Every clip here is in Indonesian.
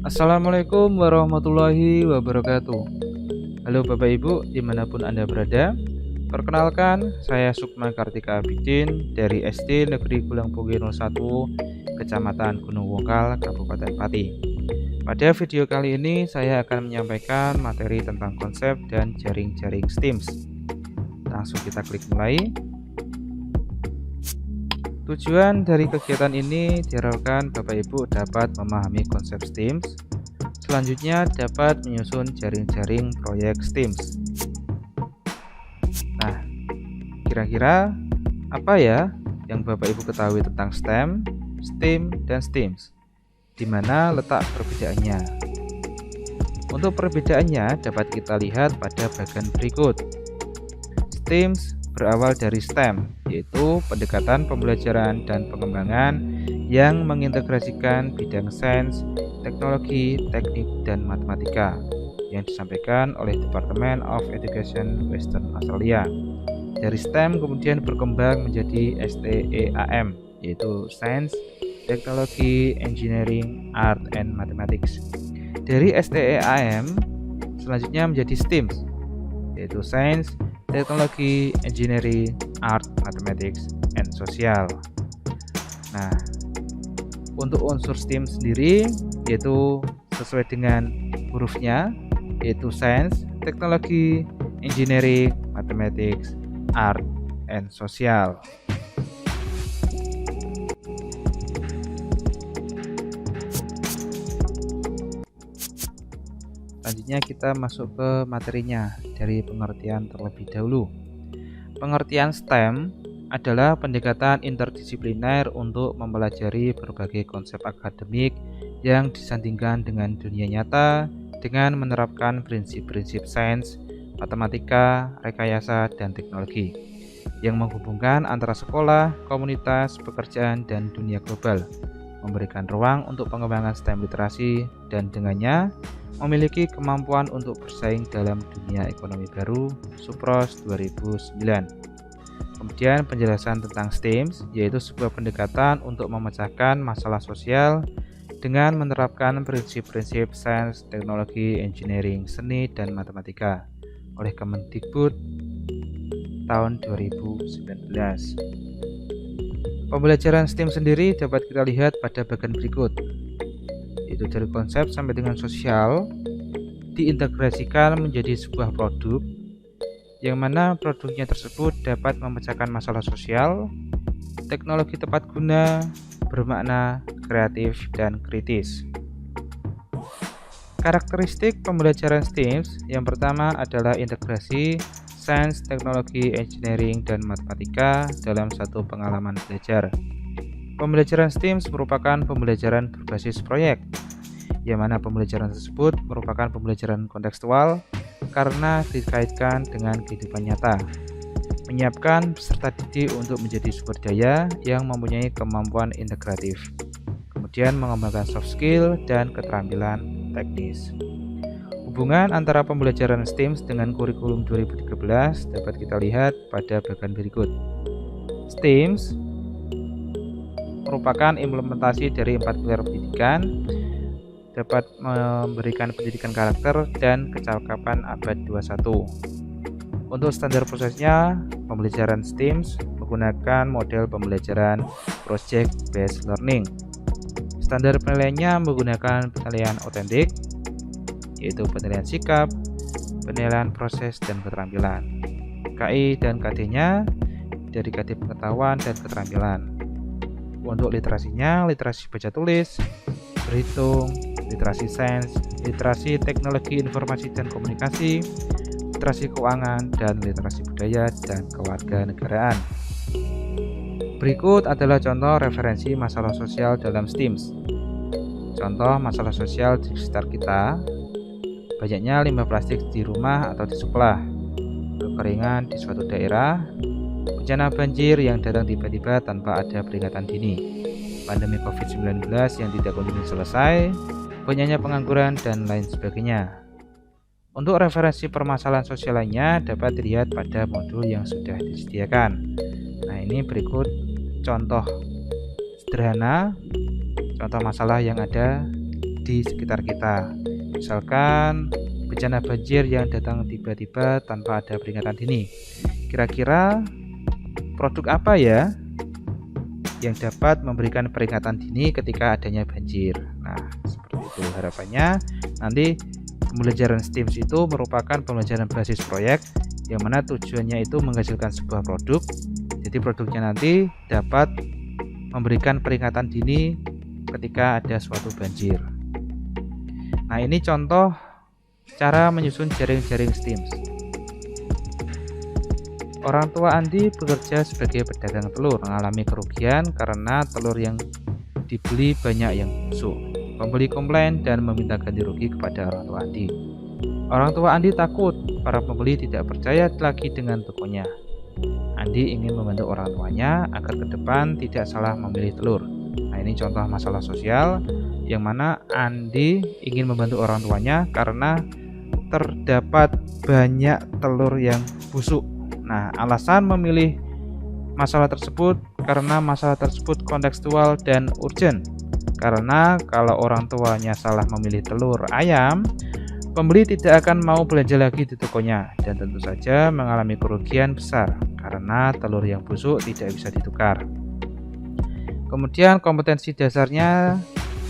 Assalamualaikum warahmatullahi wabarakatuh. Halo Bapak Ibu dimanapun Anda berada. Perkenalkan, saya Sukma Kartika Abidin dari SD Negeri Gulangpungi 01, Kecamatan Gunung Wongkal, Kabupaten Pati. Pada video kali ini saya akan menyampaikan materi tentang konsep dan jaring-jaring STEAMS. Langsung kita klik mulai. Tujuan dari kegiatan ini diharapkan Bapak Ibu dapat memahami konsep STEAMS, selanjutnya dapat menyusun jaring-jaring proyek STEAMS. Nah, kira-kira apa ya yang Bapak Ibu ketahui tentang STEM, STEAM, dan STEAMS? Di mana letak perbedaannya? Untuk perbedaannya dapat kita lihat pada bagian berikut. STEAMS berawal dari STEM, yaitu pendekatan pembelajaran dan pengembangan yang mengintegrasikan bidang sains, teknologi, teknik, dan matematika yang disampaikan oleh Department of Education Western Australia. Dari STEM kemudian berkembang menjadi STEAM, yaitu Science, Technology, Engineering, Art, and Mathematics. Dari STEAM selanjutnya menjadi STEAMS, yaitu Science, Teknologi, Engineering, Art, Mathematics, and Social. Nah, untuk unsur STEAM sendiri yaitu sesuai dengan hurufnya, yaitu Science, Teknologi, Engineering, Mathematics, Art, and Social. Selanjutnya kita masuk ke materinya dari pengertian terlebih dahulu. Pengertian STEM adalah pendekatan interdisipliner untuk mempelajari berbagai konsep akademik yang disandingkan dengan dunia nyata dengan menerapkan prinsip-prinsip sains, matematika, rekayasa, dan teknologi yang menghubungkan antara sekolah, komunitas, pekerjaan, dan dunia global, memberikan ruang untuk pengembangan STEM literasi dan dengannya memiliki kemampuan untuk bersaing dalam dunia ekonomi baru Supros 2009. Kemudian penjelasan tentang STEAMS yaitu sebuah pendekatan untuk memecahkan masalah sosial dengan menerapkan prinsip-prinsip sains, teknologi, engineering, seni, dan matematika oleh Kemendikbud tahun 2019. Pembelajaran STEAM sendiri dapat kita lihat pada bagian berikut, yaitu dari konsep sampai dengan sosial diintegrasikan menjadi sebuah produk yang mana produknya tersebut dapat memecahkan masalah sosial, teknologi tepat guna, bermakna, kreatif, dan kritis. Karakteristik pembelajaran STEAMS yang pertama adalah integrasi sains, teknologi, engineering, dan matematika dalam satu pengalaman belajar. Pembelajaran STEAMS merupakan pembelajaran berbasis proyek, yang mana pembelajaran tersebut merupakan pembelajaran kontekstual karena dikaitkan dengan kehidupan nyata, menyiapkan peserta didik untuk menjadi sumber daya yang mempunyai kemampuan integratif, kemudian mengembangkan soft skill dan keterampilan teknis. Hubungan antara pembelajaran STEAMS dengan kurikulum 2013 dapat kita lihat pada bagian berikut. STEAMS merupakan implementasi dari 4 pilar pendidikan, dapat memberikan pendidikan karakter dan kecakapan abad 21. Untuk standar prosesnya, pembelajaran STEAMS menggunakan model pembelajaran Project Based Learning. Standar penilaiannya menggunakan penilaian otentik, yaitu penilaian sikap, penilaian proses, dan keterampilan. KI dan KD-nya dari KD pengetahuan dan keterampilan. Untuk literasinya, literasi baca tulis, berhitung, literasi sains, literasi teknologi informasi dan komunikasi, literasi keuangan, dan literasi budaya dan kewarganegaraan. Berikut adalah contoh referensi masalah sosial dalam STEAMS. Contoh masalah sosial di sekitar kita: banyaknya limbah plastik di rumah atau di sekolah, kekeringan di suatu daerah, bencana banjir yang datang tiba-tiba tanpa ada peringatan dini, pandemi COVID-19 yang tidak kunjung selesai, banyaknya pengangguran, dan lain sebagainya. Untuk referensi permasalahan sosial lainnya dapat dilihat pada modul yang sudah disediakan. Nah, ini berikut contoh sederhana, contoh masalah yang ada di sekitar kita. Misalkan bencana banjir yang datang tiba-tiba tanpa ada peringatan dini. Kira-kira produk apa ya yang dapat memberikan peringatan dini ketika adanya banjir? Nah, seperti itu harapannya nanti pembelajaran STEAMS itu merupakan pembelajaran basis proyek yang mana tujuannya itu menghasilkan sebuah produk. Jadi produknya nanti dapat memberikan peringatan dini ketika ada suatu banjir. Nah, ini contoh cara menyusun jaring-jaring STEAMS. Orang tua Andi bekerja sebagai pedagang telur, mengalami kerugian karena telur yang dibeli banyak yang busuk. Pembeli komplain dan meminta ganti rugi kepada orang tua Andi. Orang tua Andi takut para pembeli tidak percaya lagi dengan tokonya. Andi ingin membantu orang tuanya agar ke depan tidak salah memilih telur. Nah, ini contoh masalah sosial yang mana Andi ingin membantu orang tuanya karena terdapat banyak telur yang busuk. Nah, alasan memilih masalah tersebut karena masalah tersebut kontekstual dan urgent. Karena kalau orang tuanya salah memilih telur ayam, pembeli tidak akan mau belanja lagi di tokonya dan tentu saja mengalami kerugian besar karena telur yang busuk tidak bisa ditukar. Kemudian kompetensi dasarnya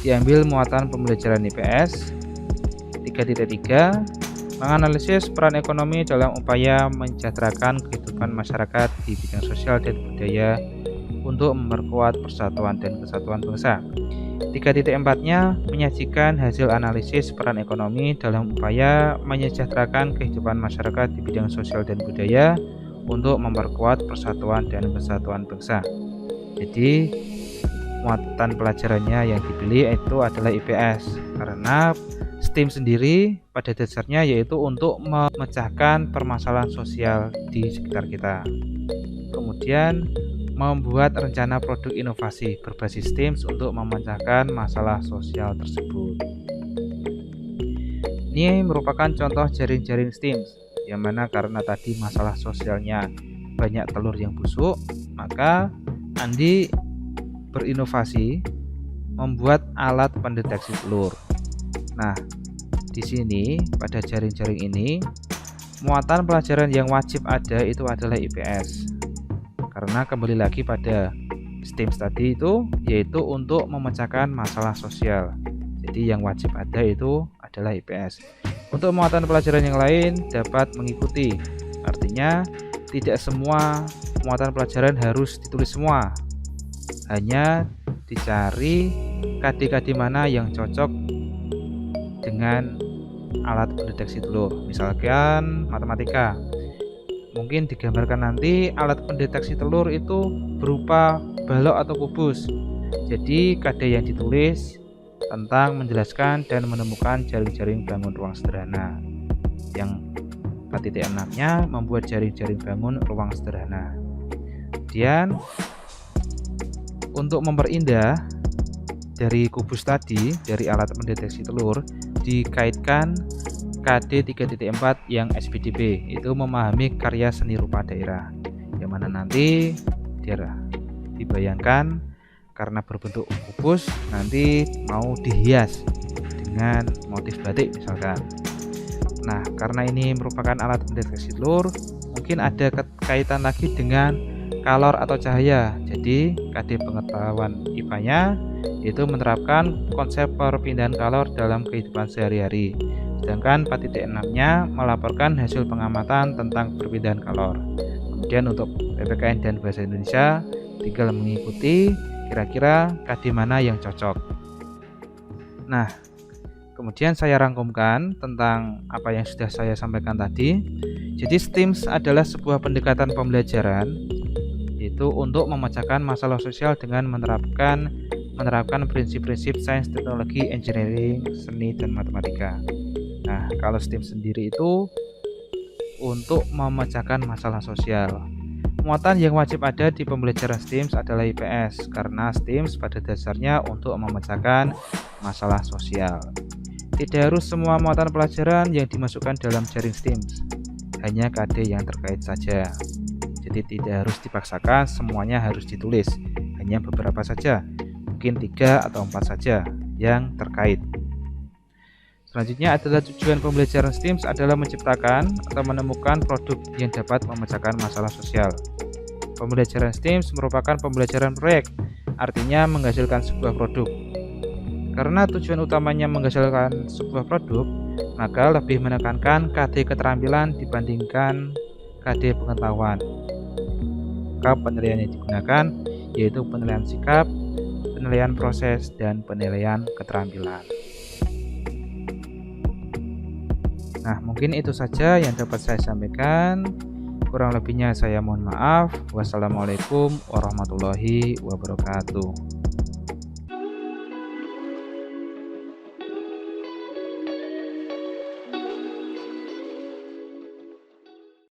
diambil muatan pembelajaran IPS 3.3, menganalisis peran ekonomi dalam upaya mensejahterakan kehidupan masyarakat di bidang sosial dan budaya untuk memperkuat persatuan dan kesatuan bangsa. 3.4-nya menyajikan hasil analisis peran ekonomi dalam upaya menyejahterakan kehidupan masyarakat di bidang sosial dan budaya untuk memperkuat persatuan dan kesatuan bangsa. Jadi muatan pelajarannya yang dipilih itu adalah IPS karena STEAM sendiri pada dasarnya yaitu untuk memecahkan permasalahan sosial di sekitar kita. Kemudian membuat rencana produk inovasi berbasis STEAMS untuk memecahkan masalah sosial tersebut. Ini merupakan contoh jaring-jaring STEAMS yang mana karena tadi masalah sosialnya banyak telur yang busuk, maka Andi berinovasi membuat alat pendeteksi telur. Nah, di sini pada jaring-jaring ini muatan pelajaran yang wajib ada itu adalah IPS. Karena kembali lagi pada STEAMS tadi itu yaitu untuk memecahkan masalah sosial. Jadi yang wajib ada itu adalah IPS. Untuk muatan pelajaran yang lain dapat mengikuti. Artinya tidak semua muatan pelajaran harus ditulis semua. Hanya dicari KD-KD mana yang cocok dengan alat pendeteksi telur. Misalkan matematika. Mungkin digambarkan nanti alat pendeteksi telur itu berupa balok atau kubus. Jadi KD yang ditulis tentang menjelaskan dan menemukan jaring-jaring bangun ruang sederhana. Yang 4.6-nya membuat jaring-jaring bangun ruang sederhana. Kemudian untuk memperindah dari kubus tadi, dari alat mendeteksi telur, dikaitkan KD 3.4 yang SPDB, itu memahami karya seni rupa daerah, yang mana nanti dibayangkan karena berbentuk kubus nanti mau dihias dengan motif batik misalkan. Nah, karena ini merupakan alat pendeteksi telur, mungkin ada kaitan lagi dengan kalor atau cahaya. Jadi KD pengetahuan IPA-nya itu menerapkan konsep perpindahan kalor dalam kehidupan sehari-hari. Sedangkan 4.6-nya melaporkan hasil pengamatan tentang perpindahan kalor. Kemudian untuk PPKN dan Bahasa Indonesia tinggal mengikuti kira-kira KD mana yang cocok. Nah, kemudian saya rangkumkan tentang apa yang sudah saya sampaikan tadi. Jadi STEAMS adalah sebuah pendekatan pembelajaran itu untuk memecahkan masalah sosial dengan menerapkan prinsip-prinsip sains, teknologi, engineering, seni, dan matematika. Nah, kalau STEAM sendiri itu untuk memecahkan masalah sosial. Muatan yang wajib ada di pembelajaran STEAMS adalah IPS, karena STEAMS pada dasarnya untuk memecahkan masalah sosial. Tidak harus semua muatan pelajaran yang dimasukkan dalam jaring STEAMS, hanya KD yang terkait saja. Jadi tidak harus dipaksakan semuanya harus ditulis, hanya beberapa saja, mungkin 3 atau 4 saja yang terkait. Selanjutnya adalah tujuan pembelajaran STEM adalah menciptakan atau menemukan produk yang dapat memecahkan masalah sosial. Pembelajaran STEM merupakan pembelajaran proyek, artinya menghasilkan sebuah produk. Karena tujuan utamanya menghasilkan sebuah produk, maka lebih menekankan KD keterampilan dibandingkan KD pengetahuan. Maka penilaian yang digunakan yaitu penilaian sikap, penilaian proses, dan penilaian keterampilan. Nah, mungkin itu saja yang dapat saya sampaikan. Kurang lebihnya saya mohon maaf. Wassalamualaikum warahmatullahi wabarakatuh.